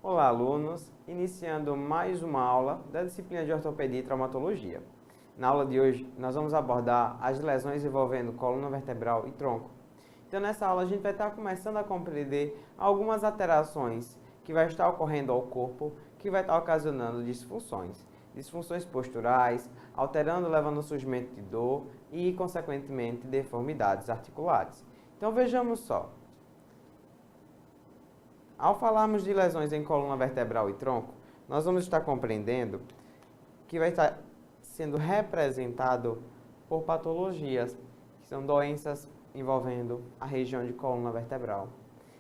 Olá, alunos! Iniciando mais uma aula da disciplina de Ortopedia e Traumatologia. Na aula de hoje, nós vamos abordar as lesões envolvendo coluna vertebral e tronco. Então, nessa aula, a gente vai estar começando a compreender algumas alterações que vai estar ocorrendo ao corpo, que vai estar ocasionando disfunções. Disfunções posturais, alterando, levando ao surgimento de dor e, consequentemente, deformidades articulares. Então, vejamos só. Ao falarmos de lesões em coluna vertebral e tronco, nós vamos estar compreendendo que vai estar sendo representado por patologias, que são doenças envolvendo a região de coluna vertebral.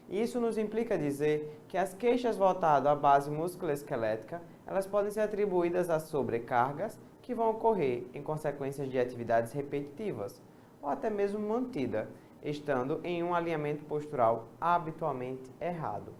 E isso nos implica dizer que as queixas voltadas à base musculoesquelética, elas podem ser atribuídas a sobrecargas que vão ocorrer em consequência de atividades repetitivas, ou até mesmo mantida, estando em um alinhamento postural habitualmente errado.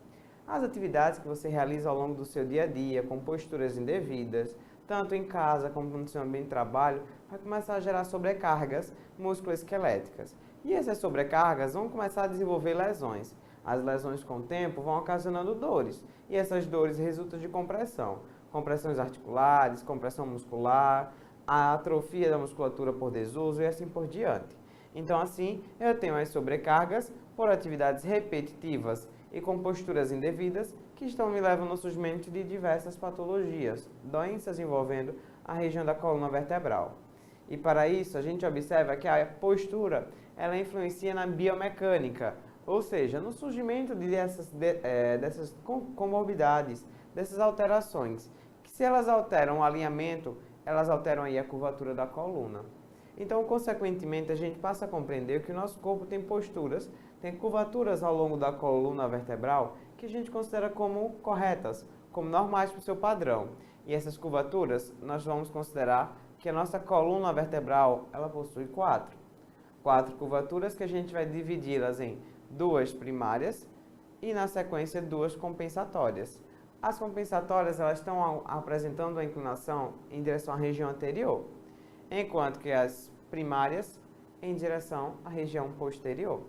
As atividades que você realiza ao longo do seu dia a dia, com posturas indevidas, tanto em casa como no seu ambiente de trabalho, vai começar a gerar sobrecargas musculoesqueléticas. E essas sobrecargas vão começar a desenvolver lesões. As lesões com o tempo vão ocasionando dores, e essas dores resultam de compressão. Compressões articulares, compressão muscular, a atrofia da musculatura por desuso e assim por diante. Então, assim, eu tenho as sobrecargas por atividades repetitivas e com posturas indevidas que estão me levando ao surgimento de diversas patologias, doenças envolvendo a região da coluna vertebral. E para isso, a gente observa que a postura ela influencia na biomecânica, ou seja, no surgimento dessas comorbidades, dessas alterações, que se elas alteram o alinhamento, elas alteram aí a curvatura da coluna. Então, consequentemente, a gente passa a compreender que o nosso corpo tem posturas, tem curvaturas ao longo da coluna vertebral que a gente considera como corretas, como normais para o seu padrão. E essas curvaturas, nós vamos considerar que a nossa coluna vertebral, ela possui quatro curvaturas que a gente vai dividi-las em duas primárias e, na sequência, duas compensatórias. As compensatórias, elas estão apresentando a inclinação em direção à região anterior, enquanto que as primárias em direção à região posterior.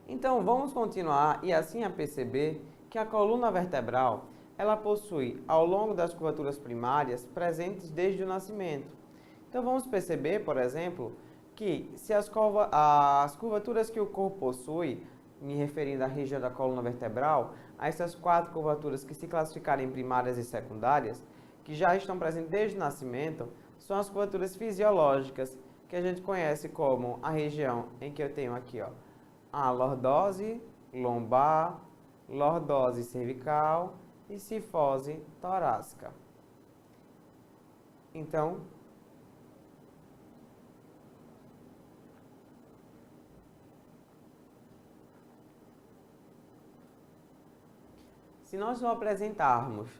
Então, vamos continuar e assim a perceber que a coluna vertebral, ela possui, ao longo das curvaturas primárias, presentes desde o nascimento. Então, vamos perceber, por exemplo, que se as curvaturas que o corpo possui, me referindo à região da coluna vertebral, a essas quatro curvaturas que se classificarem em primárias e secundárias, que já estão presentes desde o nascimento, são as curvaturas fisiológicas, que a gente conhece como a região em que eu tenho aqui, ó, a lordose lombar, lordose cervical e cifose torácica. Então, se nós não apresentarmos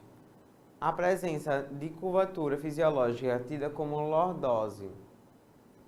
a presença de curvatura fisiológica tida como lordose,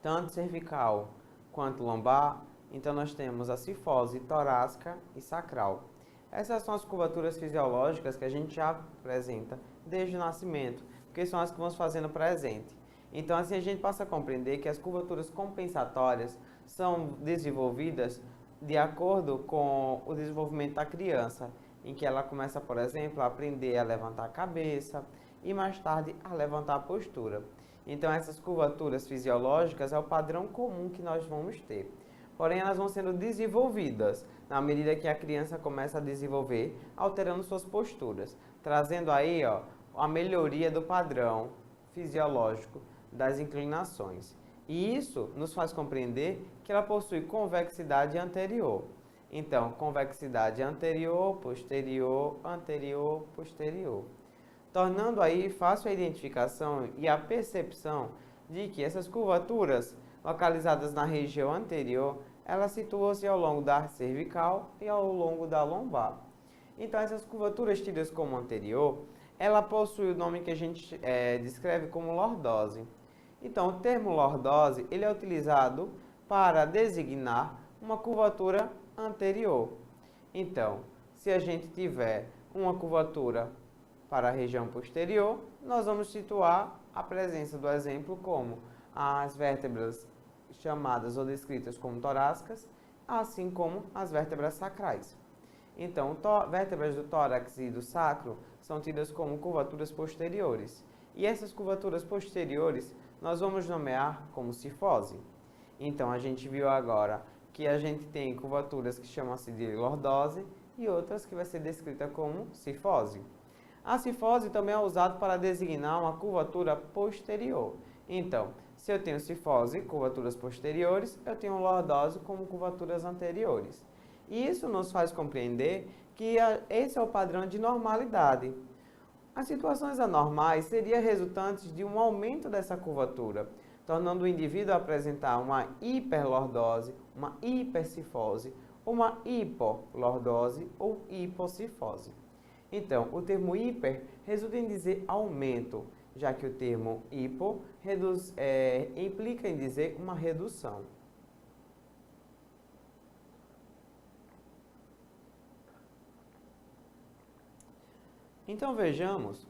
tanto cervical quanto lombar, então nós temos a cifose torácica e sacral. Essas são as curvaturas fisiológicas que a gente já apresenta desde o nascimento, porque são as que vamos fazendo presente. Então assim a gente passa a compreender que as curvaturas compensatórias são desenvolvidas de acordo com o desenvolvimento da criança, em que ela começa, por exemplo, a aprender a levantar a cabeça e mais tarde a levantar a postura. Então essas curvaturas fisiológicas é o padrão comum que nós vamos ter. Porém, elas vão sendo desenvolvidas na medida que a criança começa a desenvolver, alterando suas posturas, trazendo aí a melhoria do padrão fisiológico das inclinações. E isso nos faz compreender que ela possui convexidade anterior. Então, convexidade anterior, posterior, anterior, posterior. Tornando aí fácil a identificação e a percepção de que essas curvaturas localizadas na região anterior, elas situam-se ao longo da cervical e ao longo da lombar. Então, essas curvaturas tidas como anterior, ela possui o nome que a gente descreve como lordose. Então, o termo lordose, ele é utilizado para designar uma curvatura anterior. Então, se a gente tiver uma curvatura para a região posterior, nós vamos situar a presença do exemplo como as vértebras chamadas ou descritas como torácicas, assim como as vértebras sacrais. Então, vértebras do tórax e do sacro são tidas como curvaturas posteriores. E essas curvaturas posteriores nós vamos nomear como cifose. Então, a gente viu agora que a gente tem curvaturas que chamam-se de lordose e outras que vai ser descrita como cifose. A cifose também é usada para designar uma curvatura posterior. Então, se eu tenho cifose, curvaturas posteriores, eu tenho lordose como curvaturas anteriores. E isso nos faz compreender que esse é o padrão de normalidade. As situações anormais seriam resultantes de um aumento dessa curvatura, tornando o indivíduo a apresentar uma hiperlordose, uma hipercifose, uma hipolordose ou hipocifose. Então, o termo hiper resulta em dizer aumento, já que o termo hipo implica em dizer uma redução. Então, vejamos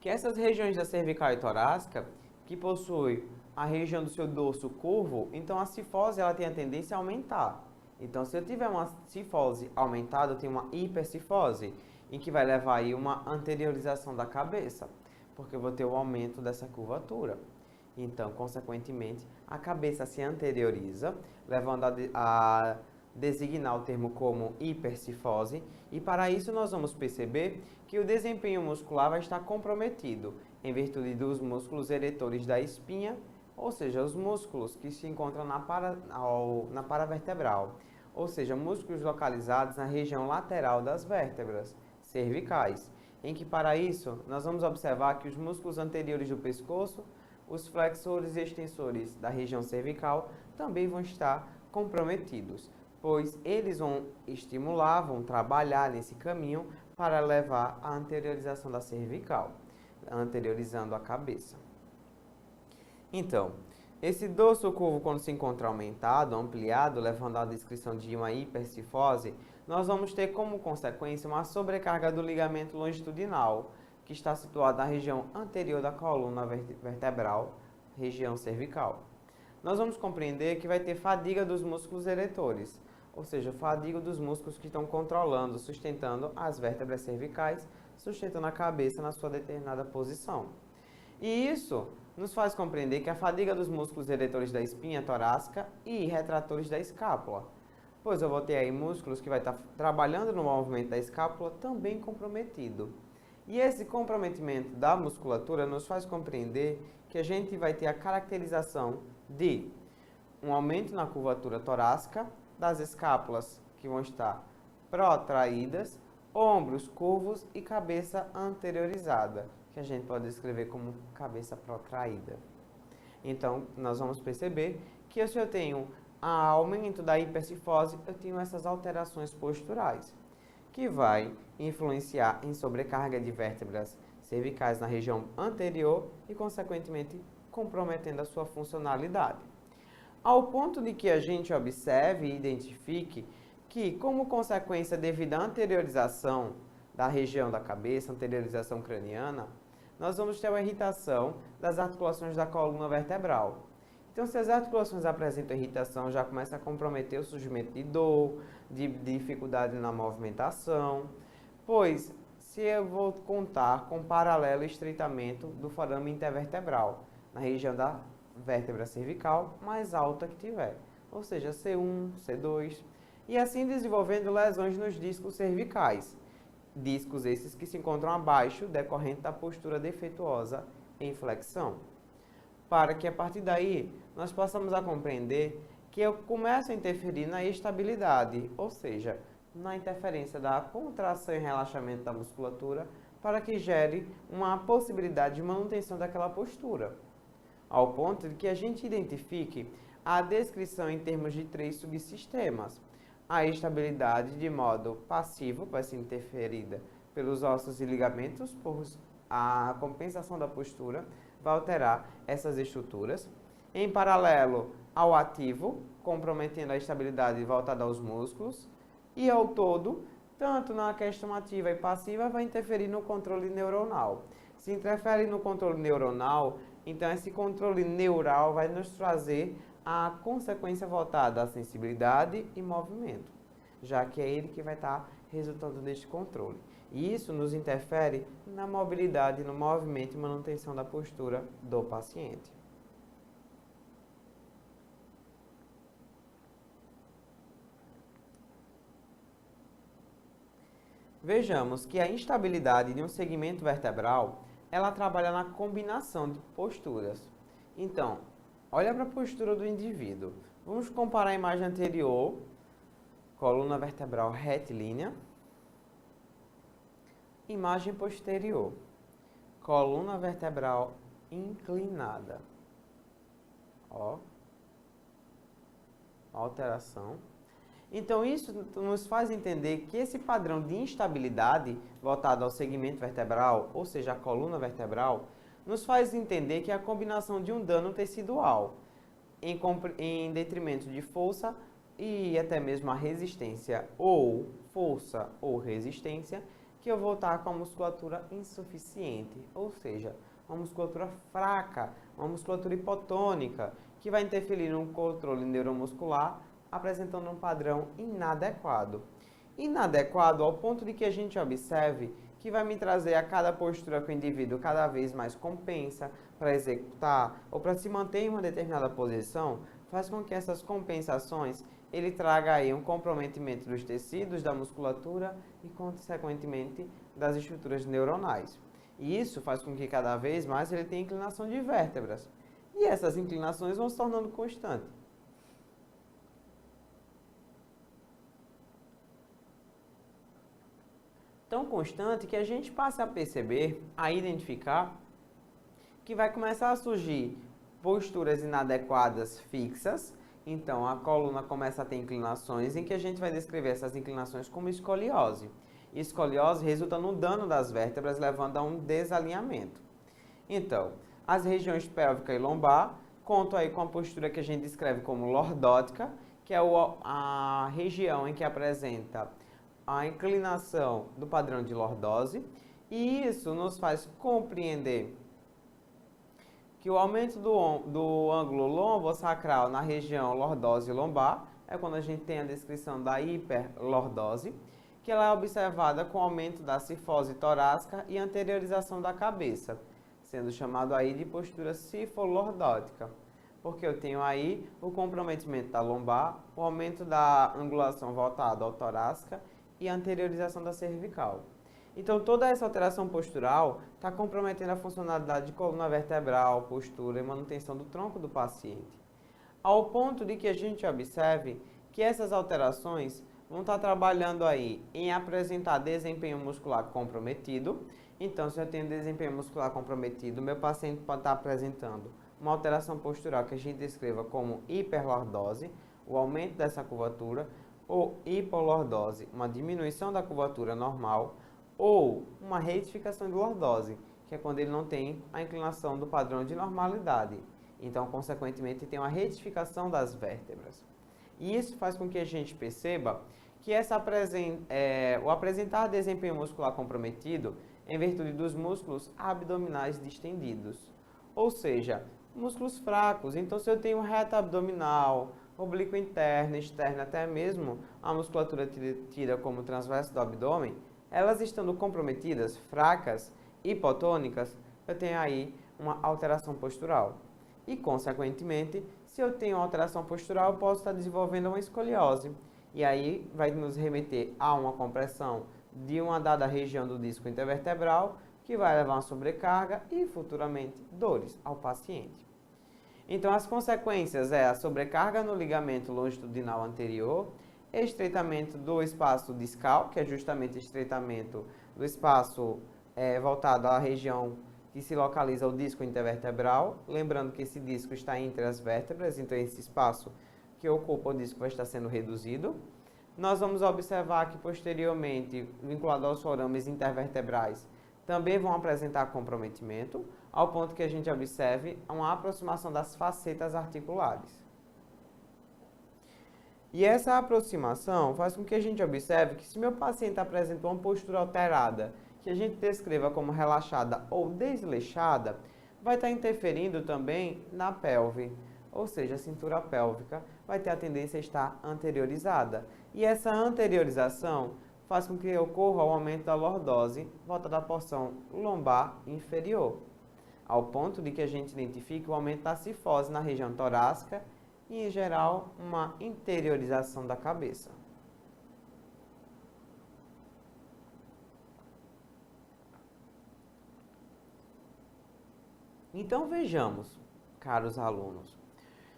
que essas regiões da cervical e torácica, que possuem a região do seu dorso curvo, então a cifose ela tem a tendência a aumentar. Então, se eu tiver uma cifose aumentada, eu tenho uma hipercifose, em que vai levar aí uma anteriorização da cabeça, porque eu vou ter o aumento dessa curvatura. Então, consequentemente, a cabeça se anterioriza, levando a designar o termo como hipercifose, e para isso nós vamos perceber que o desempenho muscular vai estar comprometido em virtude dos músculos eretores da espinha, ou seja, os músculos que se encontram na paravertebral, ou seja, músculos localizados na região lateral das vértebras cervicais, em que para isso nós vamos observar que os músculos anteriores do pescoço, os flexores e extensores da região cervical também vão estar comprometidos, pois eles vão estimular, vão trabalhar nesse caminho para levar à anteriorização da cervical, anteriorizando a cabeça. Então, esse dorso curvo, quando se encontra aumentado, ampliado, levando à descrição de uma hipercifose, nós vamos ter como consequência uma sobrecarga do ligamento longitudinal, que está situado na região anterior da coluna vertebral, região cervical. Nós vamos compreender que vai ter fadiga dos músculos eretores, ou seja, fadiga dos músculos que estão controlando, sustentando as vértebras cervicais, sustentando a cabeça na sua determinada posição. E isso nos faz compreender que a fadiga dos músculos eretores da espinha torácica e retratores da escápula, pois eu vou ter aí músculos que vai estar trabalhando no movimento da escápula também comprometido. E esse comprometimento da musculatura nos faz compreender que a gente vai ter a caracterização de um aumento na curvatura torácica, das escápulas que vão estar protraídas, ombros curvos e cabeça anteriorizada, que a gente pode descrever como cabeça protraída. Então, nós vamos perceber que se eu tenho aumento da hipercifose, eu tenho essas alterações posturais, que vai influenciar em sobrecarga de vértebras cervicais na região anterior e, consequentemente, comprometendo a sua funcionalidade. Ao ponto de que a gente observe e identifique que, como consequência devido à anteriorização da região da cabeça, anteriorização craniana, nós vamos ter uma irritação das articulações da coluna vertebral. Então, se as articulações apresentam irritação, já começa a comprometer o surgimento de dor, de dificuldade na movimentação, pois se eu vou contar com paralelo estreitamento do forame intervertebral, na região da vértebra cervical mais alta que tiver, ou seja, C1, C2, e assim desenvolvendo lesões nos discos cervicais, discos esses que se encontram abaixo decorrente da postura defeituosa em flexão, para que a partir daí nós possamos a compreender que eu começo a interferir na estabilidade, ou seja, na interferência da contração e relaxamento da musculatura para que gere uma possibilidade de manutenção daquela postura, ao ponto de que a gente identifique a descrição em termos de 3 subsistemas. A estabilidade de modo passivo vai ser interferida pelos ossos e ligamentos, pois a compensação da postura vai alterar essas estruturas. Em paralelo ao ativo, comprometendo a estabilidade voltada aos músculos. E ao todo, tanto na questão ativa e passiva, vai interferir no controle neuronal. Se interfere no controle neuronal, então esse controle neural vai nos trazer a consequência voltada à sensibilidade e movimento. já que é ele que vai estar resultando deste controle. E isso nos interfere na mobilidade, no movimento e manutenção da postura do paciente. Vejamos que a instabilidade de um segmento vertebral, ela trabalha na combinação de posturas. Então, olha para a postura do indivíduo. Vamos comparar a imagem anterior, coluna vertebral retilínea. Imagem posterior, coluna vertebral inclinada. Ó, alteração. Então, isso nos faz entender que esse padrão de instabilidade voltado ao segmento vertebral, ou seja, a coluna vertebral, nos faz entender que a combinação de um dano tecidual em detrimento de força e até mesmo a resistência ou força ou resistência, que eu vou estar com a musculatura insuficiente, ou seja, uma musculatura fraca, uma musculatura hipotônica, que vai interferir no controle neuromuscular, apresentando um padrão inadequado. Inadequado ao ponto de que a gente observe que vai me trazer a cada postura que o indivíduo cada vez mais compensa para executar ou para se manter em uma determinada posição, faz com que essas compensações ele traga aí um comprometimento dos tecidos, da musculatura e, consequentemente, das estruturas neuronais. E isso faz com que cada vez mais ele tenha inclinação de vértebras. E essas inclinações vão se tornando constantes. Tão constante que a gente passa a perceber, a identificar, que vai começar a surgir posturas inadequadas fixas. Então, a coluna começa a ter inclinações em que a gente vai descrever essas inclinações como escoliose. Escoliose resulta no dano das vértebras, levando a um desalinhamento. Então, as regiões pélvica e lombar contam aí com a postura que a gente descreve como lordótica, que é a região em que apresenta a inclinação do padrão de lordose, e isso nos faz compreender que o aumento do ângulo lombosacral na região lordose lombar é quando a gente tem a descrição da hiperlordose, que ela é observada com aumento da cifose torácica e anteriorização da cabeça, sendo chamado aí de postura cifolordótica, porque eu tenho aí o comprometimento da lombar, o aumento da angulação voltada ao torácica e a anteriorização da cervical. Então, toda essa alteração postural está comprometendo a funcionalidade de coluna vertebral, postura e manutenção do tronco do paciente. Ao ponto de que a gente observe que essas alterações vão estar trabalhando aí em apresentar desempenho muscular comprometido. Então, se eu tenho desempenho muscular comprometido, meu paciente pode estar apresentando uma alteração postural que a gente descreva como hiperlordose, o aumento dessa curvatura, ou hipolordose, uma diminuição da curvatura normal, ou uma retificação de lordose, que é quando ele não tem a inclinação do padrão de normalidade. Então, consequentemente, tem uma retificação das vértebras. E isso faz com que a gente perceba que o apresentar desempenho muscular comprometido em virtude dos músculos abdominais distendidos. Ou seja, músculos fracos. Então, se eu tenho reta abdominal, oblíqua interna, externa, até mesmo a musculatura tida como transverso do abdômen, elas estando comprometidas, fracas, hipotônicas, eu tenho aí uma alteração postural. E, consequentemente, se eu tenho alteração postural, eu posso estar desenvolvendo uma escoliose. E aí vai nos remeter a uma compressão de uma dada região do disco intervertebral, que vai levar a uma sobrecarga e, futuramente, dores ao paciente. Então, as consequências é a sobrecarga no ligamento longitudinal anterior, estreitamento do espaço discal, que é justamente o estreitamento do espaço voltado à região que se localiza o disco intervertebral. Lembrando que esse disco está entre as vértebras, então esse espaço que ocupa o disco vai estar sendo reduzido. Nós vamos observar que posteriormente, vinculado aos forames intervertebrais, também vão apresentar comprometimento, ao ponto que a gente observe uma aproximação das facetas articulares. E essa aproximação faz com que a gente observe que se meu paciente apresenta uma postura alterada, que a gente descreva como relaxada ou desleixada, vai estar interferindo também na pelve, ou seja, a cintura pélvica vai ter a tendência a estar anteriorizada. E essa anteriorização faz com que ocorra o aumento da lordose voltada à porção lombar inferior, ao ponto de que a gente identifique o aumento da cifose na região torácica e, em geral, uma interiorização da cabeça. Então vejamos, caros alunos,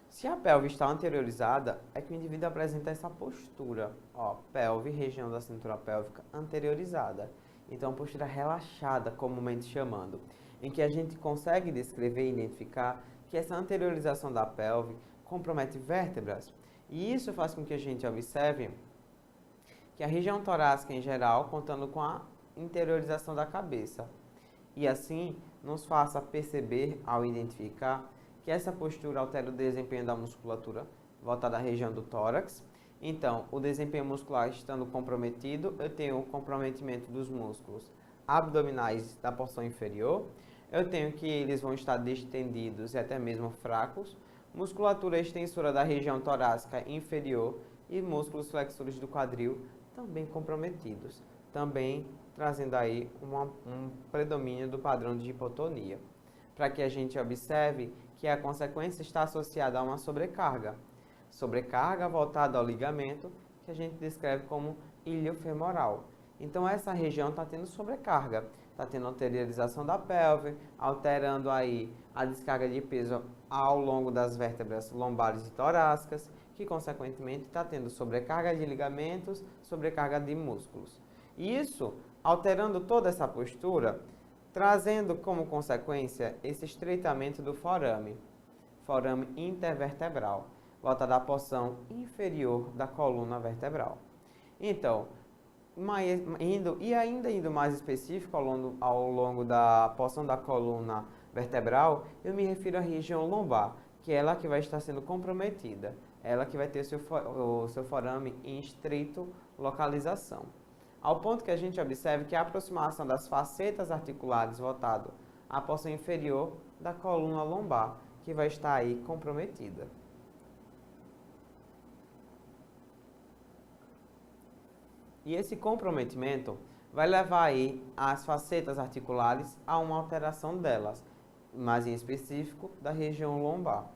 se a pelve está anteriorizada, é que o indivíduo apresenta essa postura, ó, pelve, região da cintura pélvica anteriorizada. Então, postura relaxada, comumente chamando, em que a gente consegue descrever e identificar que essa anteriorização da pelve compromete vértebras. E isso faz com que a gente observe que a região torácica em geral, contando com a interiorização da cabeça. E assim, nos faça perceber, ao identificar, que essa postura altera o desempenho da musculatura voltada à região do tórax. Então, o desempenho muscular estando comprometido, eu tenho o comprometimento dos músculos abdominais da porção inferior, eu tenho que eles vão estar distendidos e até mesmo fracos, musculatura extensora da região torácica inferior e músculos flexores do quadril também comprometidos, também trazendo aí um predomínio do padrão de hipotonia, para que a gente observe que a consequência está associada a uma sobrecarga. Sobrecarga voltada ao ligamento, que a gente descreve como iliofemoral. Então essa região está tendo sobrecarga, está tendo anteriorização da pelve, alterando aí a descarga de peso ao longo das vértebras lombares e torácicas, que consequentemente está tendo sobrecarga de ligamentos, sobrecarga de músculos. E isso, alterando toda essa postura, trazendo como consequência esse estreitamento do forame intervertebral, voltado à porção inferior da coluna vertebral. Então, indo mais específico ao longo da porção da coluna vertebral, eu me refiro à região lombar, que é ela que vai estar sendo comprometida, ela que vai ter o seu forame em estreito localização. Ao ponto que a gente observe que a aproximação das facetas articulares voltado à porção inferior da coluna lombar, que vai estar aí comprometida. E esse comprometimento vai levar aí as facetas articulares a uma alteração delas, mas em específico da região lombar.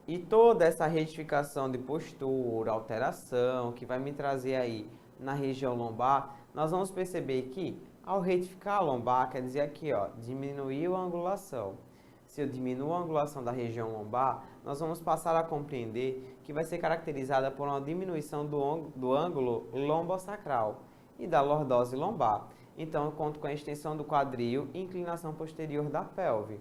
E toda essa retificação de postura, alteração, que vai me trazer aí na região lombar, nós vamos perceber que ao retificar a lombar, quer dizer aqui, ó, diminuiu a angulação. Se eu diminuo a angulação da região lombar, nós vamos passar a compreender que vai ser caracterizada por uma diminuição do ângulo lombosacral e da lordose lombar. Então, eu conto com a extensão do quadril e inclinação posterior da pelve.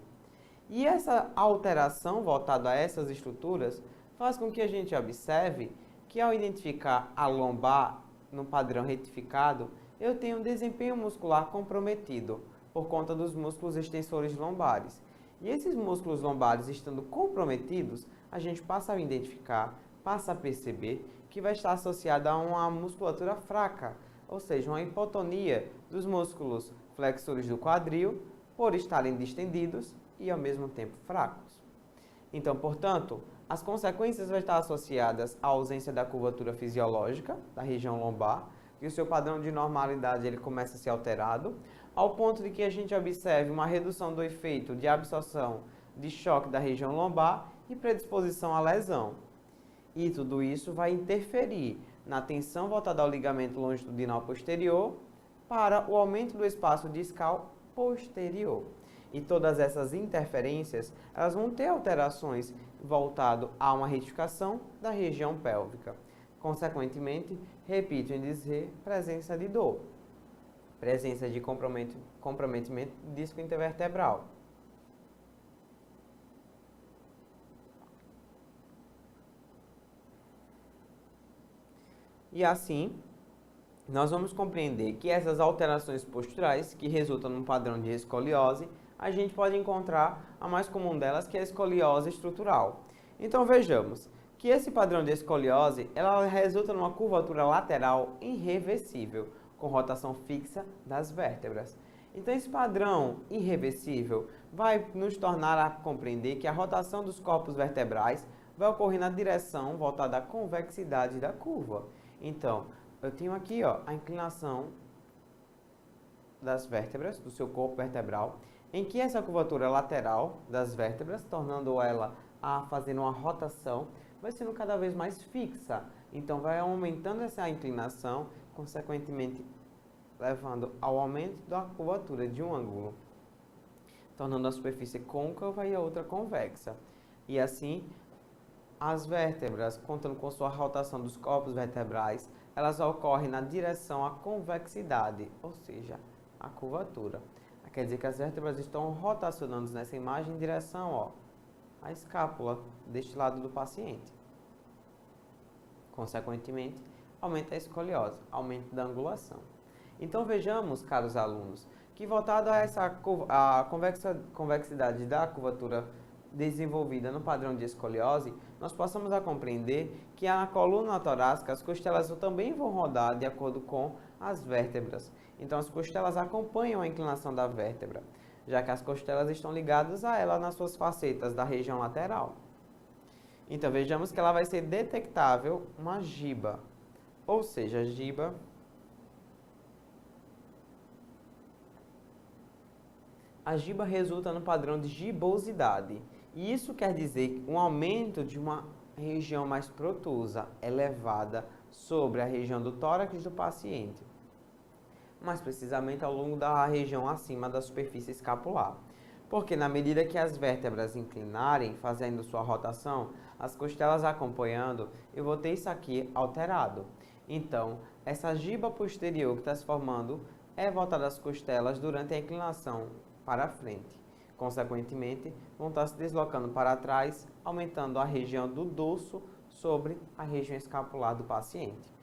E essa alteração voltada a essas estruturas faz com que a gente observe que ao identificar a lombar no padrão retificado, eu tenho um desempenho muscular comprometido por conta dos músculos extensores lombares. E esses músculos lombares estando comprometidos, a gente passa a identificar, passa a perceber que vai estar associada a uma musculatura fraca, ou seja, uma hipotonia dos músculos flexores do quadril por estarem distendidos e ao mesmo tempo fracos. Então, portanto, as consequências vão estar associadas à ausência da curvatura fisiológica da região lombar, que o seu padrão de normalidade ele começa a ser alterado, ao ponto de que a gente observe uma redução do efeito de absorção de choque da região lombar e predisposição à lesão. E tudo isso vai interferir na tensão voltada ao ligamento longitudinal posterior para o aumento do espaço discal posterior. E todas essas interferências, elas vão ter alterações voltado a uma retificação da região pélvica. Consequentemente, repito em dizer, presença de dor, presença de comprometimento do disco intervertebral. E assim, nós vamos compreender que essas alterações posturais, que resultam num padrão de escoliose, a gente pode encontrar a mais comum delas, que é a escoliose estrutural. Então vejamos que esse padrão de escoliose, ela resulta numa curvatura lateral irreversível, com rotação fixa das vértebras. Então esse padrão irreversível vai nos tornar a compreender que a rotação dos corpos vertebrais vai ocorrer na direção voltada à convexidade da curva. Então, eu tenho aqui ó, a inclinação das vértebras, do seu corpo vertebral, em que essa curvatura lateral das vértebras, tornando ela a fazer uma rotação, vai sendo cada vez mais fixa. Então, vai aumentando essa inclinação, consequentemente levando ao aumento da curvatura de um ângulo, tornando a superfície côncava e a outra convexa. E assim, as vértebras, contando com sua rotação dos corpos vertebrais, elas ocorrem na direção à convexidade, ou seja, à curvatura. Quer dizer que as vértebras estão rotacionando nessa imagem em direção ó, à escápula deste lado do paciente. Consequentemente, aumenta a escoliose, aumento da angulação. Então vejamos, caros alunos, que voltado a essa convexidade da curvatura desenvolvida no padrão de escoliose, nós possamos a compreender que na coluna torácica as costelas também vão rodar de acordo com as vértebras. Então as costelas acompanham a inclinação da vértebra, já que as costelas estão ligadas a ela nas suas facetas da região lateral. Então vejamos que ela vai ser detectável uma giba, ou seja, a giba resulta no padrão de gibosidade. E isso quer dizer um aumento de uma região mais protusa, elevada, sobre a região do tórax do paciente. Mais precisamente ao longo da região acima da superfície escapular. Porque na medida que as vértebras inclinarem, fazendo sua rotação, as costelas acompanhando, eu vou ter isso aqui alterado. Então, essa giba posterior que está se formando é voltada às costelas durante a inclinação para a frente. Consequentemente, vão estar se deslocando para trás, aumentando a região do dorso sobre a região escapular do paciente.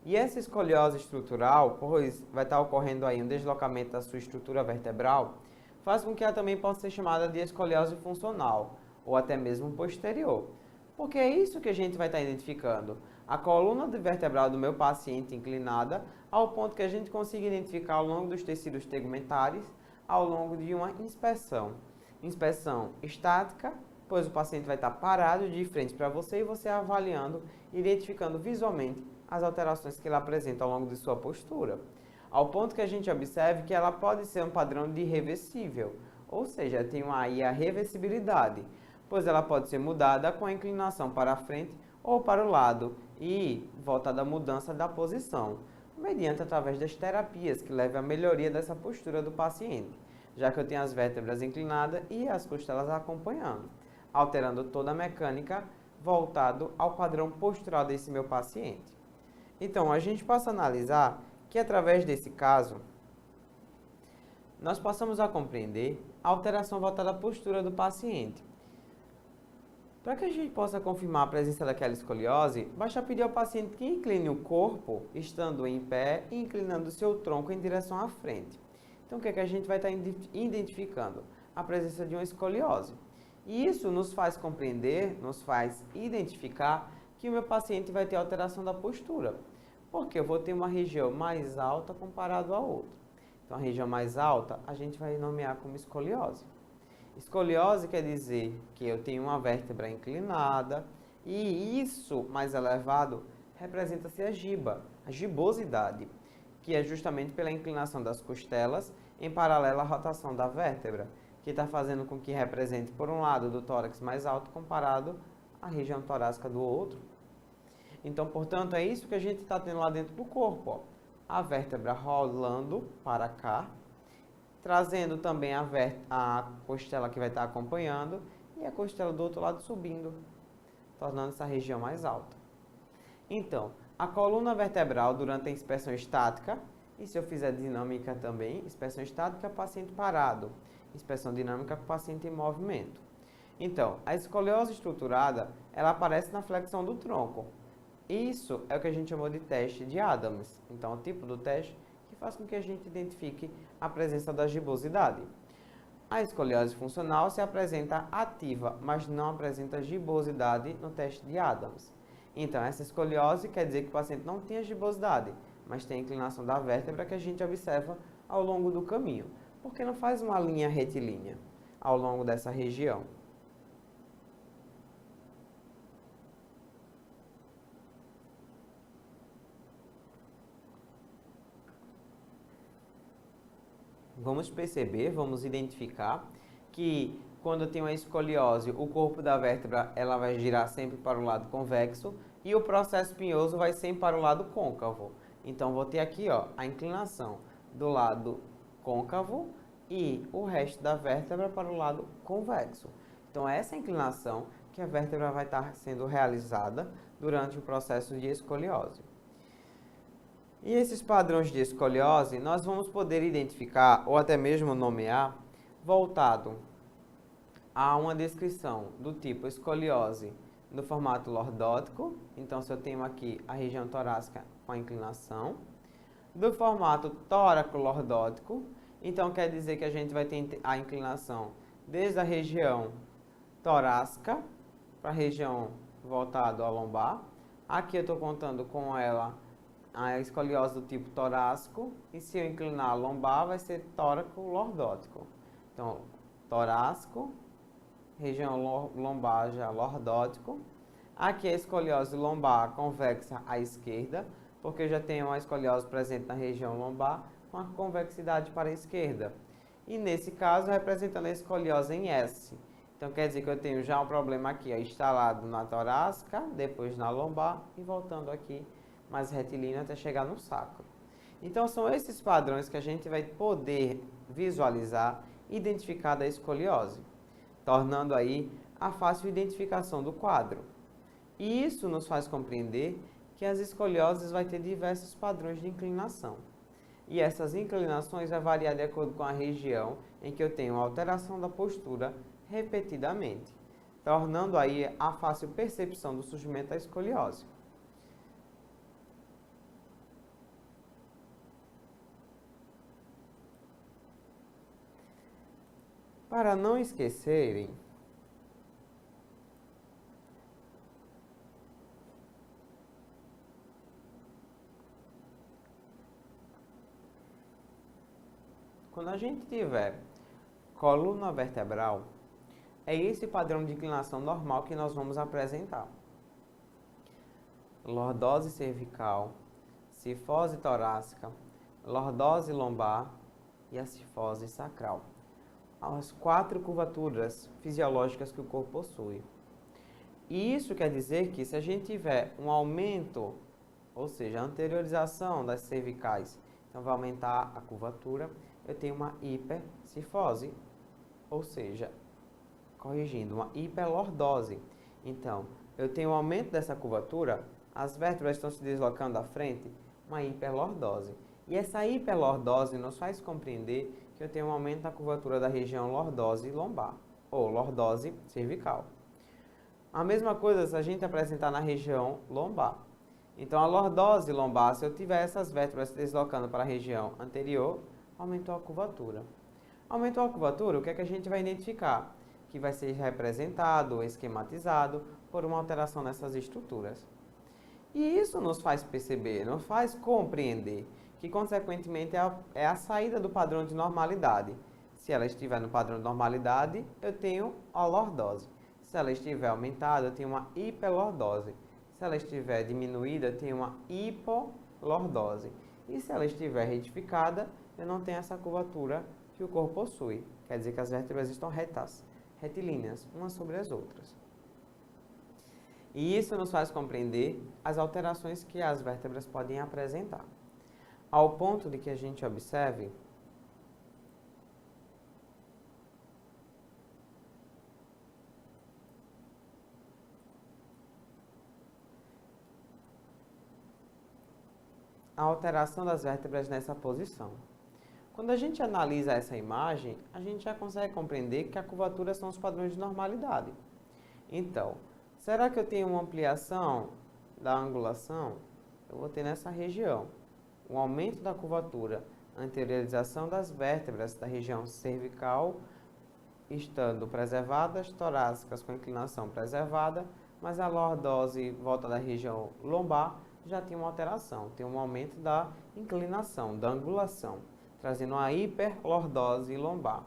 E essa escoliose estrutural, pois vai estar ocorrendo aí um deslocamento da sua estrutura vertebral, faz com que ela também possa ser chamada de escoliose funcional, ou até mesmo posterior. Porque é isso que a gente vai estar identificando. A coluna vertebral do meu paciente inclinada, ao ponto que a gente consiga identificar ao longo dos tecidos tegumentares, ao longo de uma inspeção. Inspeção estática, pois o paciente vai estar parado de frente para você e você avaliando, identificando visualmente as alterações que ele apresenta ao longo de sua postura. Ao ponto que a gente observe que ela pode ser um padrão de reversível, ou seja, tem aí a reversibilidade, pois ela pode ser mudada com a inclinação para a frente ou para o lado e voltada à mudança da posição, mediante através das terapias que levam à melhoria dessa postura do paciente, já que eu tenho as vértebras inclinadas e as costelas acompanhando, alterando toda a mecânica voltado ao padrão postural desse meu paciente. Então, a gente passa a analisar que através desse caso, nós passamos a compreender a alteração voltada à postura do paciente. Para que a gente possa confirmar a presença daquela escoliose, basta pedir ao paciente que incline o corpo, estando em pé e inclinando o seu tronco em direção à frente. Então, o que é que a gente vai estar identificando? A presença de uma escoliose. E isso nos faz compreender, nos faz identificar que o meu paciente vai ter alteração da postura. Porque eu vou ter uma região mais alta comparado a outra. Então, a região mais alta a gente vai nomear como escoliose. Escoliose quer dizer que eu tenho uma vértebra inclinada e isso mais elevado representa-se a giba, a gibosidade, que é justamente pela inclinação das costelas em paralelo à rotação da vértebra, que está fazendo com que represente por um lado do tórax mais alto comparado à região torácica do outro. Então, portanto, é isso que a gente está tendo lá dentro do corpo, ó. A vértebra rolando para cá, trazendo também a costela que vai estar acompanhando e a costela do outro lado subindo, tornando essa região mais alta. Então, a coluna vertebral durante a inspeção estática, e se eu fizer dinâmica também, inspeção estática, paciente parado, inspeção dinâmica, paciente em movimento. Então, a escoliose estruturada, ela aparece na flexão do tronco. Isso é o que a gente chamou de teste de Adams. Então, o tipo do teste que faz com que a gente identifique a presença da gibosidade. A escoliose funcional se apresenta ativa, mas não apresenta gibosidade no teste de Adams. Então, essa escoliose quer dizer que o paciente não tem a gibosidade, mas tem a inclinação da vértebra que a gente observa ao longo do caminho, porque não faz uma linha retilínea ao longo dessa região. vamos perceber, vamos identificar que quando eu tenho a escoliose, o corpo da vértebra ela vai girar sempre para o lado convexo e o processo espinhoso vai sempre para o lado côncavo. Então, vou ter aqui ó, a inclinação do lado côncavo e o resto da vértebra para o lado convexo. Então, essa inclinação que a vértebra vai estar sendo realizada durante o processo de escoliose. E esses padrões de escoliose nós vamos poder identificar ou até mesmo nomear voltado a uma descrição do tipo escoliose no formato lordótico. Então, se eu tenho aqui a região torácica com a inclinação, do formato tóraco-lordótico, então quer dizer que a gente vai ter a inclinação desde a região torácica para a região voltada ao lombar. Aqui eu estou contando com ela a escoliose do tipo torácico, e se eu inclinar a lombar vai ser tóraco-lordótico. Então, torácico, região lombar já lordótico. Aqui a escoliose lombar convexa à esquerda, porque eu já tenho uma escoliose presente na região lombar com a convexidade para a esquerda. E nesse caso, representando a escoliose em S. Então, quer dizer que eu tenho já um problema aqui, ó, instalado na torácica, depois na lombar e voltando aqui mais retilíneo até chegar no sacro. Então, são esses padrões que a gente vai poder visualizar e identificar da escoliose, tornando aí a fácil identificação do quadro. E isso nos faz compreender que as escolioses vai ter diversos padrões de inclinação. E essas inclinações vai variar de acordo com a região em que eu tenho alteração da postura repetidamente, tornando aí a fácil percepção do surgimento da escoliose. Para não esquecerem, quando a gente tiver coluna vertebral, é esse padrão de inclinação normal que nós vamos apresentar. Lordose cervical, cifose torácica, lordose lombar e a cifose sacral. As 4 curvaturas fisiológicas que o corpo possui. E isso quer dizer que se a gente tiver um aumento, ou seja, a anteriorização das cervicais, então vai aumentar a curvatura, eu tenho uma hipercifose, ou seja, corrigindo, uma hiperlordose. Então, eu tenho um aumento dessa curvatura, as vértebras estão se deslocando à frente, uma hiperlordose. E essa hiperlordose nos faz compreender que eu tenho um aumento da curvatura da região lordose lombar, ou lordose cervical. A mesma coisa se a gente apresentar na região lombar. Então, a lordose lombar, se eu tiver essas vértebras se deslocando para a região anterior, aumentou a curvatura. Aumentou a curvatura, o que é que a gente vai identificar? Que vai ser representado, esquematizado, por uma alteração nessas estruturas. E isso nos faz perceber, nos faz compreender que, consequentemente, é a saída do padrão de normalidade. Se ela estiver no padrão de normalidade, eu tenho a lordose. Se ela estiver aumentada, eu tenho uma hiperlordose. Se ela estiver diminuída, eu tenho uma hipolordose. E se ela estiver retificada, eu não tenho essa curvatura que o corpo possui. Quer dizer que as vértebras estão retas, retilíneas, umas sobre as outras. E isso nos faz compreender as alterações que as vértebras podem apresentar, ao ponto de que a gente observe a alteração das vértebras nessa posição. Quando a gente analisa essa imagem, a gente já consegue compreender que a curvatura são os padrões de normalidade. Então, será que eu tenho uma ampliação da angulação? Eu vou ter nessa região um aumento da curvatura, anteriorização das vértebras da região cervical, estando preservadas, torácicas com inclinação preservada, mas a lordose volta da região lombar já tem uma alteração, tem um aumento da inclinação, da angulação, trazendo uma hiperlordose lombar.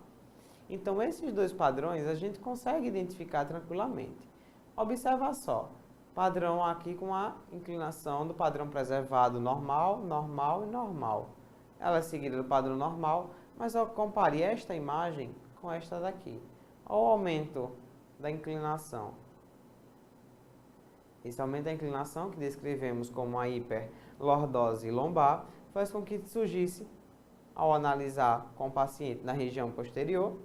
Então, esses dois padrões a gente consegue identificar tranquilamente. Observa só, padrão aqui com a inclinação do padrão preservado normal, normal e normal. ela é seguida do padrão normal, mas eu compare esta imagem com esta daqui. Olha o aumento da inclinação. Esse aumento da inclinação, que descrevemos como a hiperlordose lombar, faz com que surgisse, ao analisar com o paciente na região posterior,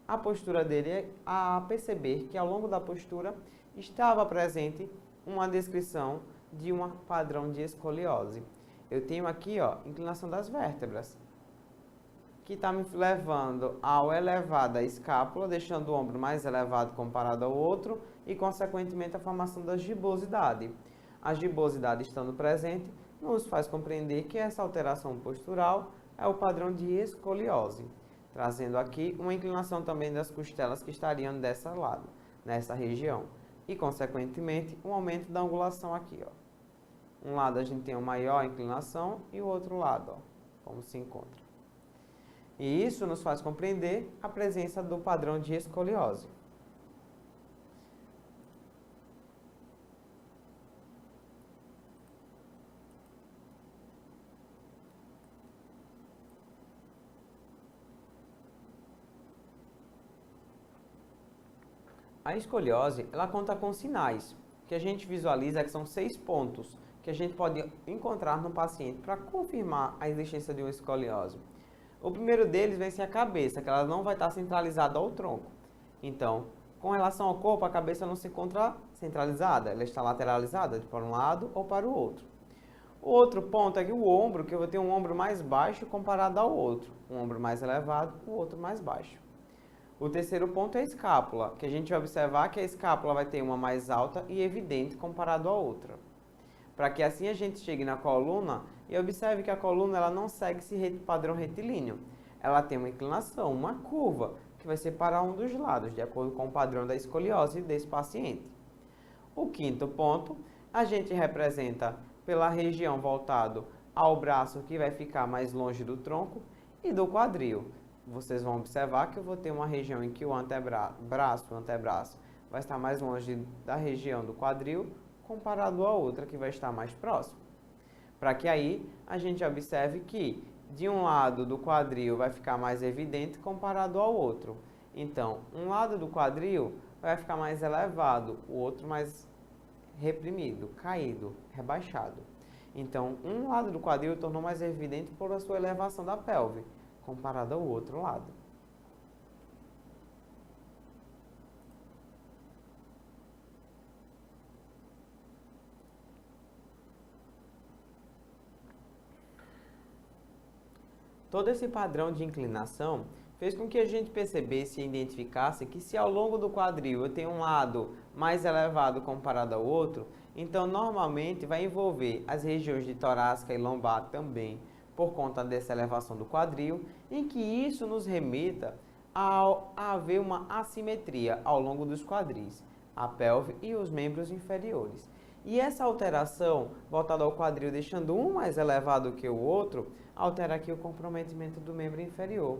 a postura dele, a perceber que ao longo da postura estava presente uma descrição de um padrão de escoliose. Eu tenho aqui, inclinação das vértebras, que está me levando ao elevado da escápula, deixando o ombro mais elevado comparado ao outro e, consequentemente, a formação da gibosidade. A gibosidade estando presente nos faz compreender que essa alteração postural é o padrão de escoliose, trazendo aqui uma inclinação também das costelas que estariam desse lado, nessa região, e, consequentemente, um aumento da angulação aqui. Um lado a gente tem uma maior inclinação e o outro lado, como se encontra. E isso nos faz compreender a presença do padrão de escoliose. A escoliose, ela conta com sinais, que a gente visualiza que são 6 pontos, que a gente pode encontrar no paciente para confirmar a existência de uma escoliose. O primeiro deles vai ser a cabeça, que ela não vai estar centralizada ao tronco. Então, com relação ao corpo, a cabeça não se encontra centralizada, ela está lateralizada para um lado ou para o outro. O outro ponto é que o ombro, que eu vou ter um ombro mais baixo comparado ao outro, um ombro mais elevado, o outro mais baixo. O terceiro ponto é a escápula, que a gente vai observar que a escápula vai ter uma mais alta e evidente comparado à outra. Para que assim a gente chegue na coluna e observe que a coluna ela não segue esse padrão retilíneo. Ela tem uma inclinação, uma curva, que vai separar um dos lados, de acordo com o padrão da escoliose desse paciente. O quinto ponto, a gente representa pela região voltado ao braço, que vai ficar mais longe do tronco, e do quadril. Vocês vão observar que eu vou ter uma região em que o antebraço vai estar mais longe da região do quadril, comparado à outra que vai estar mais próximo. Para que aí a gente observe que de um lado do quadril vai ficar mais evidente comparado ao outro. Então, um lado do quadril vai ficar mais elevado, o outro mais reprimido, caído, rebaixado. Então, um lado do quadril tornou mais evidente por a sua elevação da pelve, comparado ao outro lado. Todo esse padrão de inclinação fez com que a gente percebesse e identificasse que se ao longo do quadril eu tenho um lado mais elevado comparado ao outro, então normalmente vai envolver as regiões de torácica e lombar também, por conta dessa elevação do quadril, em que isso nos remeta a haver uma assimetria ao longo dos quadris, a pelve e os membros inferiores. E essa alteração, voltada ao quadril, deixando um mais elevado que o outro, altera aqui o comprometimento do membro inferior,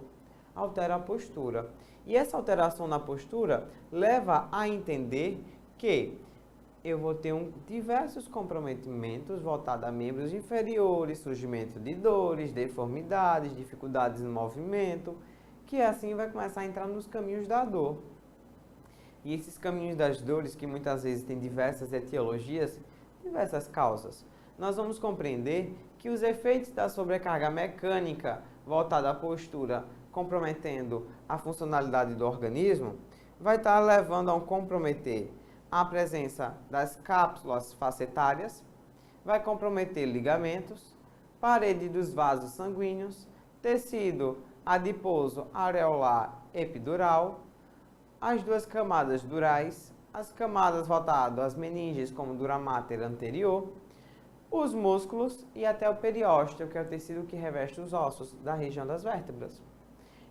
altera a postura. E essa alteração na postura leva a entender que eu vou ter diversos comprometimentos voltados a membros inferiores, surgimento de dores, deformidades, dificuldades no movimento, que assim vai começar a entrar nos caminhos da dor. E esses caminhos das dores, que muitas vezes têm diversas etiologias, diversas causas, nós vamos compreender que os efeitos da sobrecarga mecânica voltada à postura, comprometendo a funcionalidade do organismo, vai estar levando a comprometer a presença das cápsulas facetárias, vai comprometer ligamentos, parede dos vasos sanguíneos, tecido adiposo areolar epidural, as duas camadas durais, as camadas voltadas às meninges, como dura mater anterior, os músculos e até o periósteo, que é o tecido que reveste os ossos da região das vértebras.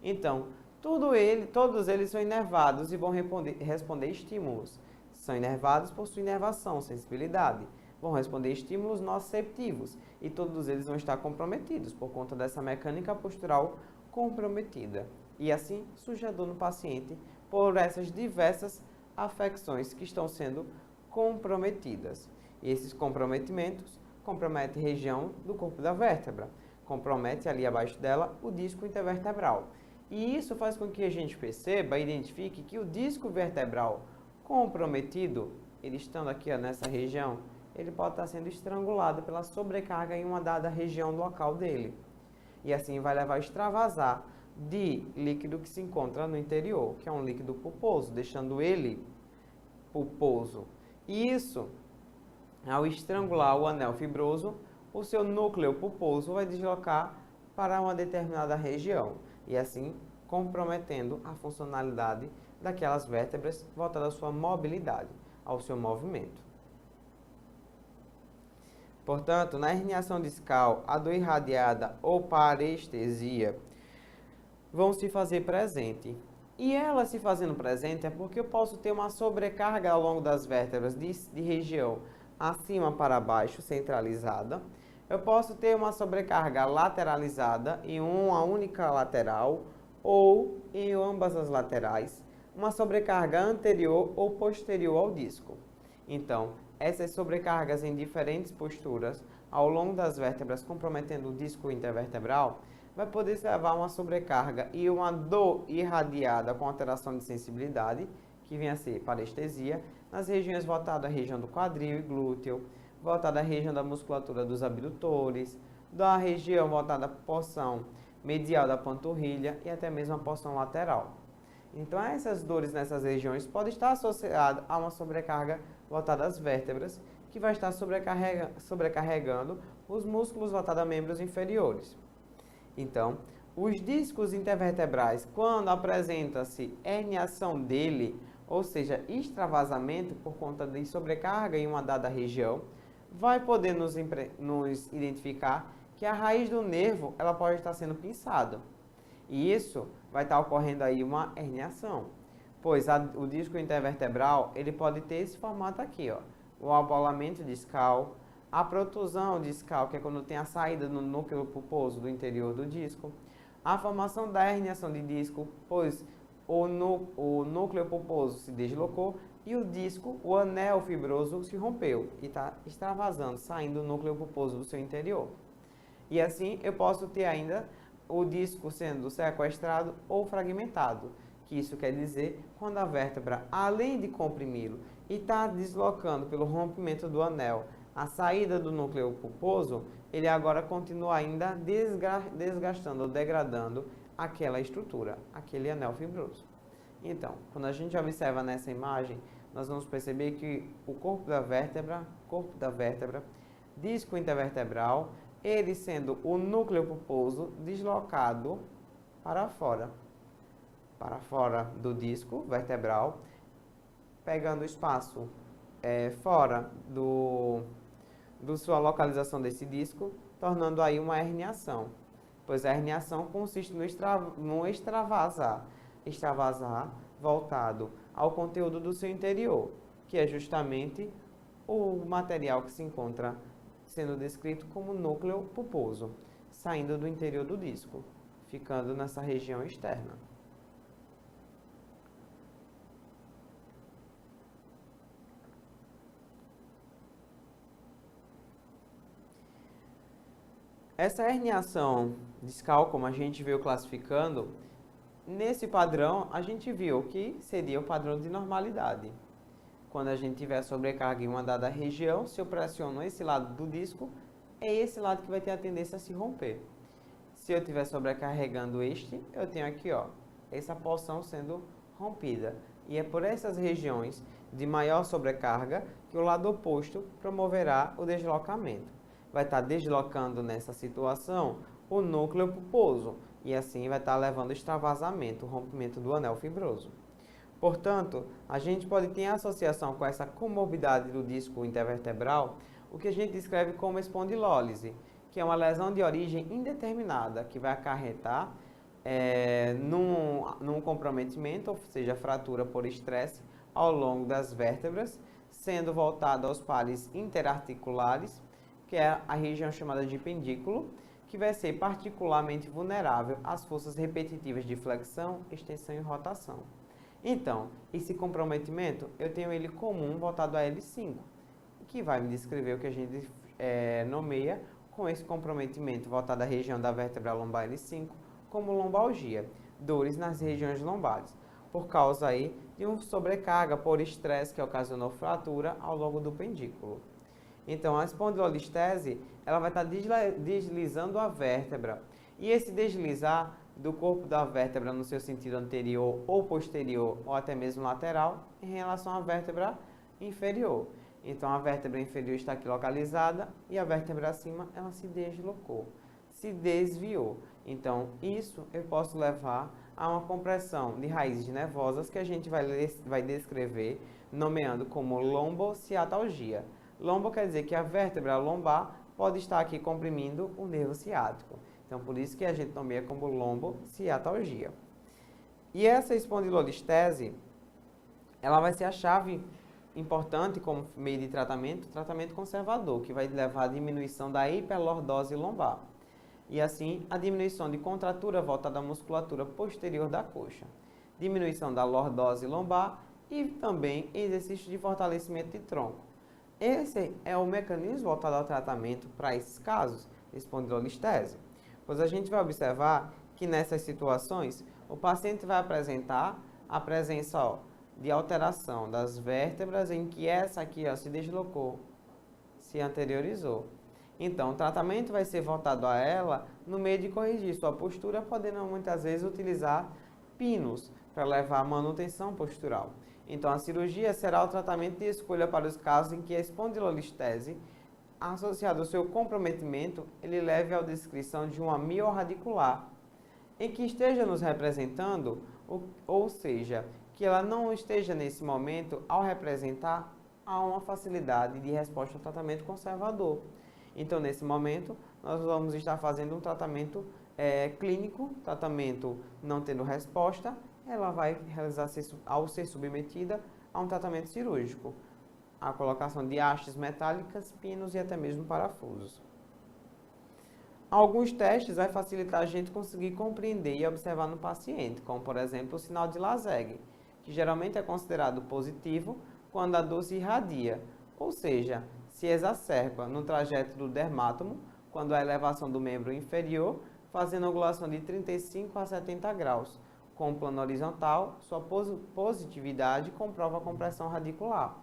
Então, todos eles são inervados e vão responder estímulos. São inervados, possuem inervação, sensibilidade. Vão responder estímulos nociceptivos e todos eles vão estar comprometidos por conta dessa mecânica postural comprometida. E assim surge a dor no paciente por essas diversas afecções que estão sendo comprometidas. E esses comprometimentos comprometem a região do corpo da vértebra, compromete ali abaixo dela o disco intervertebral. E isso faz com que a gente perceba, identifique que o disco vertebral comprometido, ele estando aqui ó, nessa região, ele pode estar sendo estrangulado pela sobrecarga em uma dada região local dele. E assim vai levar a extravasar de líquido que se encontra no interior, que é um líquido pulposo, deixando ele pulposo. E isso, ao estrangular o anel fibroso, o seu núcleo pulposo vai deslocar para uma determinada região e assim comprometendo a funcionalidade daquelas vértebras voltada à sua mobilidade, ao seu movimento. Portanto, na herniação discal, a dor irradiada ou parestesia vão se fazer presente. E ela se fazendo presente é porque eu posso ter uma sobrecarga ao longo das vértebras de região acima para baixo, centralizada. Eu posso ter uma sobrecarga lateralizada em uma única lateral ou em ambas as laterais, uma sobrecarga anterior ou posterior ao disco. Então, essas sobrecargas em diferentes posturas ao longo das vértebras comprometendo o disco intervertebral vai poder levar a uma sobrecarga e uma dor irradiada com alteração de sensibilidade, que vem a ser parestesia, nas regiões voltadas à região do quadril e glúteo, voltada à região da musculatura dos abdutores, da região voltada à porção medial da panturrilha e até mesmo a porção lateral. Então, essas dores nessas regiões podem estar associadas a uma sobrecarga voltada às vértebras, que vai estar sobrecarregando os músculos voltados a membros inferiores. Então, os discos intervertebrais, quando apresenta-se herniação dele, ou seja, extravasamento por conta de sobrecarga em uma dada região, vai poder nos identificar que a raiz do nervo ela pode estar sendo pinçada. E isso vai estar ocorrendo aí uma herniação, pois o disco intervertebral ele pode ter esse formato aqui, ó, o abolamento discal, a protusão discal, que é quando tem a saída no núcleo pulposo do interior do disco, a formação da herniação de disco, pois o núcleo pulposo se deslocou e o disco, o anel fibroso, se rompeu e está extravasando, saindo do núcleo pulposo do seu interior. E assim eu posso ter ainda o disco sendo sequestrado ou fragmentado, que isso quer dizer quando a vértebra, além de comprimi-lo e está deslocando pelo rompimento do anel, a saída do núcleo pulposo, ele agora continua ainda desgastando ou degradando aquela estrutura, aquele anel fibroso. Então, quando a gente observa nessa imagem, nós vamos perceber que o corpo da vértebra, disco intervertebral, ele sendo o núcleo pulposo deslocado para fora do disco vertebral, pegando espaço fora do sua localização desse disco, tornando aí uma herniação, pois a herniação consiste no extravasar voltado ao conteúdo do seu interior, que é justamente o material que se encontra sendo descrito como núcleo pulposo, saindo do interior do disco, ficando nessa região externa. Essa herniação discal, como a gente veio classificando, nesse padrão a gente viu que seria o padrão de normalidade. Quando a gente tiver sobrecarga em uma dada região, se eu pressiono esse lado do disco, é esse lado que vai ter a tendência a se romper. Se eu estiver sobrecarregando eu tenho aqui, ó, essa porção sendo rompida. E é por essas regiões de maior sobrecarga que o lado oposto promoverá o deslocamento. Vai estar deslocando nessa situação o núcleo pulposo e assim vai estar levando extravasamento, o rompimento do anel fibroso. Portanto, a gente pode ter associação com essa comorbidade do disco intervertebral, o que a gente descreve como espondilólise, que é uma lesão de origem indeterminada, que vai acarretar num comprometimento, ou seja, fratura por estresse, ao longo das vértebras, sendo voltado aos pares interarticulares, que é a região chamada de pendículo, que vai ser particularmente vulnerável às forças repetitivas de flexão, extensão e rotação. Então, esse comprometimento, eu tenho ele comum voltado a L5, que vai me descrever o que a gente nomeia com esse comprometimento voltado à região da vértebra lombar L5, como lombalgia, dores nas regiões lombares, por causa aí de uma sobrecarga por estresse que ocasionou fratura ao longo do pendículo. Então, a espondilolistese, ela vai estar deslizando a vértebra, e esse deslizar do corpo da vértebra no seu sentido anterior ou posterior, ou até mesmo lateral, em relação à vértebra inferior. Então, a vértebra inferior está aqui localizada e a vértebra acima, ela se deslocou, se desviou. Então, isso eu posso levar a uma compressão de raízes nervosas que a gente vai descrever nomeando como lombociatalgia. Lombo quer dizer que a vértebra lombar pode estar aqui comprimindo o nervo ciático. Então, por isso que a gente nomeia como lombociatalgia. E essa espondilolistese, ela vai ser a chave importante como meio de tratamento conservador, que vai levar à diminuição da hiperlordose lombar. E assim, a diminuição de contratura voltada à musculatura posterior da coxa. Diminuição da lordose lombar e também exercício de fortalecimento de tronco. Esse é o mecanismo voltado ao tratamento para esses casos de espondilolistese. Pois a gente vai observar que nessas situações, o paciente vai apresentar a presença de alteração das vértebras em que essa aqui se deslocou, se anteriorizou. Então, o tratamento vai ser voltado a ela no meio de corrigir sua postura, podendo muitas vezes utilizar pinos para levar à manutenção postural. Então, a cirurgia será o tratamento de escolha para os casos em que a espondilolistese, associado ao seu comprometimento, ele leve à descrição de uma miorradicular, em que esteja nos representando, ou seja, que ela não esteja nesse momento, ao representar, há uma facilidade de resposta ao tratamento conservador. Então, nesse momento, nós vamos estar fazendo um tratamento clínico, tratamento não tendo resposta, ela vai realizar, ao ser submetida a um tratamento cirúrgico, a colocação de hastes metálicas, pinos e até mesmo parafusos. Alguns testes vai facilitar a gente conseguir compreender e observar no paciente, como por exemplo o sinal de Lazeg, que geralmente é considerado positivo quando a dor se irradia, ou seja, se exacerba no trajeto do dermátomo, quando a elevação do membro inferior, fazendo angulação de 35 a 70 graus. Com o plano horizontal, sua positividade comprova a compressão radicular.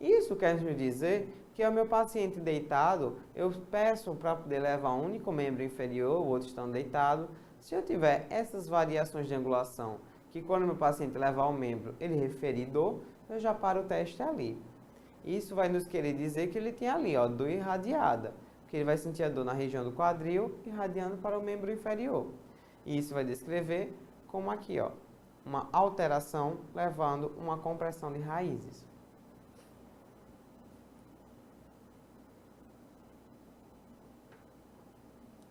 Isso quer dizer que ao meu paciente deitado, eu peço para poder levar um único membro inferior, o outro estando deitado. Se eu tiver essas variações de angulação, que quando o meu paciente levar o membro, ele referir dor, eu já paro o teste ali. Isso vai nos querer dizer que ele tem ali, dor irradiada, porque ele vai sentir a dor na região do quadril, irradiando para o membro inferior. E isso vai descrever como aqui, uma alteração levando uma compressão de raízes.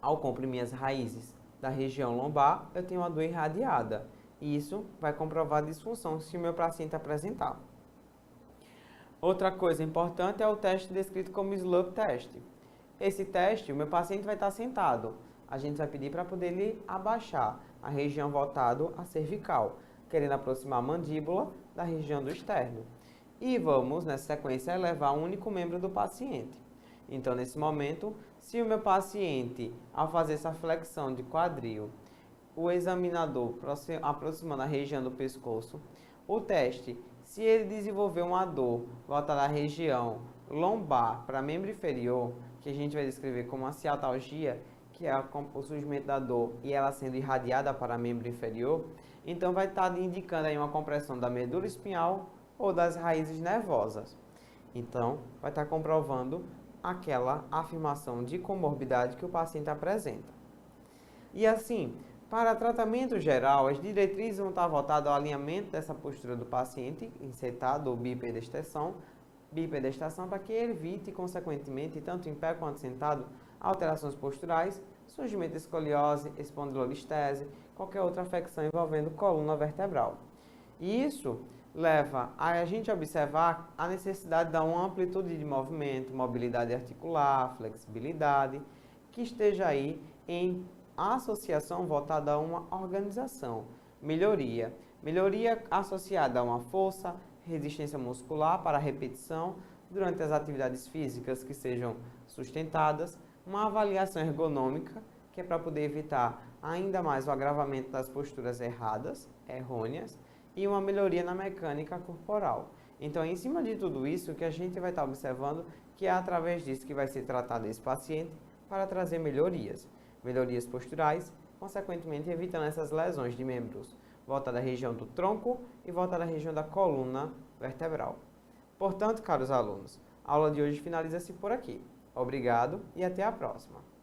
Ao comprimir as raízes da região lombar, eu tenho uma dor irradiada. E isso vai comprovar a disfunção se o meu paciente apresentar. Outra coisa importante é o teste descrito como Slope Test. Esse teste, o meu paciente vai estar sentado. A gente vai pedir para poder ele abaixar a região voltada à cervical, querendo aproximar a mandíbula da região do externo. E vamos, nessa sequência, elevar um único membro do paciente. Então, nesse momento, se o meu paciente, ao fazer essa flexão de quadril, o examinador aproximando a região do pescoço, o teste, se ele desenvolver uma dor voltada à região lombar para membro inferior, que a gente vai descrever como a ciatalgia, que é o surgimento da dor e ela sendo irradiada para membro inferior, então vai estar indicando aí uma compressão da medula espinhal ou das raízes nervosas. Então, vai estar comprovando aquela afirmação de comorbidade que o paciente apresenta. E assim, para tratamento geral, as diretrizes vão estar voltadas ao alinhamento dessa postura do paciente, sentado ou bipedestação, para que ele evite, consequentemente, tanto em pé quanto sentado, alterações posturais, surgimento de escoliose, espondilolistese, qualquer outra afecção envolvendo coluna vertebral. E isso leva a gente observar a necessidade de uma amplitude de movimento, mobilidade articular, flexibilidade, que esteja aí em associação voltada a uma organização, melhoria associada a uma força, resistência muscular para a repetição durante as atividades físicas que sejam sustentadas, uma avaliação ergonômica, que é para poder evitar ainda mais o agravamento das posturas erradas, errôneas, e uma melhoria na mecânica corporal. Então, em cima de tudo isso, o que a gente vai estar observando que é através disso que vai ser tratado esse paciente para trazer melhorias. Melhorias posturais, consequentemente evitando essas lesões de membros, volta da região do tronco e volta da região da coluna vertebral. Portanto, caros alunos, a aula de hoje finaliza-se por aqui. Obrigado e até a próxima.